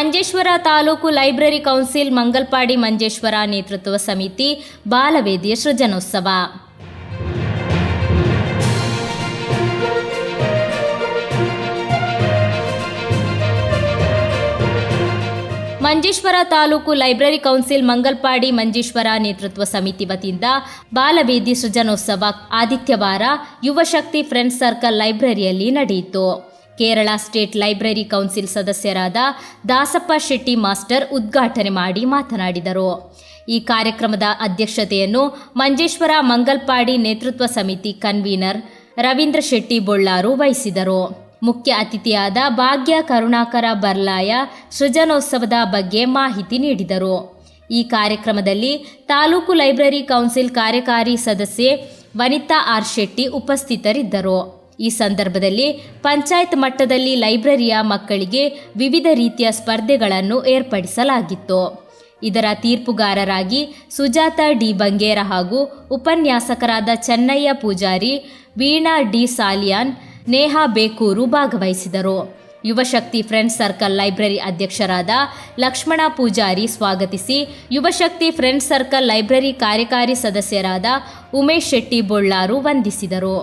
Manjeshwar taluk library council Mangalpady Manjeshwar ನೇತೃತ್ವ ಸಮಿತಿ ಬಾಲವೇದಿಯ ಸೃಜನೋತ್ಸವ. Manjeshwar taluk library council Mangalpady Manjeshwar ನೇತೃತ್ವ ಸಮಿತಿ ವತಿಯಿಂದ ಬಾಲವೇದಿ ಸೃಜನೋತ್ಸವ ಆದಿತ್ಯವಾರ ಯುವಶಕ್ತಿ ಫ್ರೆಂಡ್ಸ್ ಸರ್ಕಲ್ ಲೈಬ್ರರಿಯಲ್ಲಿ ನಡೆಯಿತು. ಕೇರಳ ಸ್ಟೇಟ್ ಲೈಬ್ರರಿ ಕೌನ್ಸಿಲ್ ಸದಸ್ಯರಾದ ದಾಸಪ್ಪ ಶೆಟ್ಟಿ ಮಾಸ್ಟರ್ ಉದ್ಘಾಟನೆ ಮಾಡಿ ಮಾತನಾಡಿದರು. ಈ ಕಾರ್ಯಕ್ರಮದ ಅಧ್ಯಕ್ಷತೆಯನ್ನು ಮಂಜೇಶ್ವರ ಮಂಗಲ್ಪಾಡಿ ನೇತೃತ್ವ ಸಮಿತಿ ಕನ್ವೀನರ್ ರವೀಂದ್ರ ಶೆಟ್ಟಿ ಬೊಳ್ಳಾರು ವಹಿಸಿದರು. ಮುಖ್ಯ ಅತಿಥಿಯಾದ ಭಾಗ್ಯ ಕರುಣಾಕರ ಬರ್ಲಾಯ ಸೃಜನೋತ್ಸವದ ಬಗ್ಗೆ ಮಾಹಿತಿ ನೀಡಿದರು. ಈ ಕಾರ್ಯಕ್ರಮದಲ್ಲಿ ತಾಲೂಕು ಲೈಬ್ರರಿ ಕೌನ್ಸಿಲ್ ಕಾರ್ಯಕಾರಿ ಸದಸ್ಯೆ ವನಿತಾ ಆರ್ ಶೆಟ್ಟಿ ಉಪಸ್ಥಿತರಿದ್ದರು. ಈ ಸಂದರ್ಭದಲ್ಲಿ ಪಂಚಾಯತ್ ಮಟ್ಟದಲ್ಲಿ ಲೈಬ್ರರಿಯ ಮಕ್ಕಳಿಗೆ ವಿವಿಧ ರೀತಿಯ ಸ್ಪರ್ಧೆಗಳನ್ನು ಏರ್ಪಡಿಸಲಾಗಿತ್ತು. ಇದರ ತೀರ್ಪುಗಾರರಾಗಿ ಸುಜಾತ ಡಿ ಬಂಗೇರ ಹಾಗೂ ಉಪನ್ಯಾಸಕರಾದ ಚೆನ್ನಯ್ಯ ಪೂಜಾರಿ, ವೀಣಾ ಡಿ ಸಾಲಿಯಾನ್, ನೇಹಾ ಬೇಕೂರು ಭಾಗವಹಿಸಿದರು. ಯುವಶಕ್ತಿ ಫ್ರೆಂಡ್ಸ್ ಸರ್ಕಲ್ ಲೈಬ್ರರಿ ಅಧ್ಯಕ್ಷರಾದ ಲಕ್ಷ್ಮಣ ಪೂಜಾರಿ ಸ್ವಾಗತಿಸಿ, ಯುವಶಕ್ತಿ ಫ್ರೆಂಡ್ಸ್ ಸರ್ಕಲ್ ಲೈಬ್ರರಿ ಕಾರ್ಯಕಾರಿ ಸದಸ್ಯರಾದ ಉಮೇಶ್ ಶೆಟ್ಟಿ ಬೊಳ್ಳಾರು ವಂದಿಸಿದರು.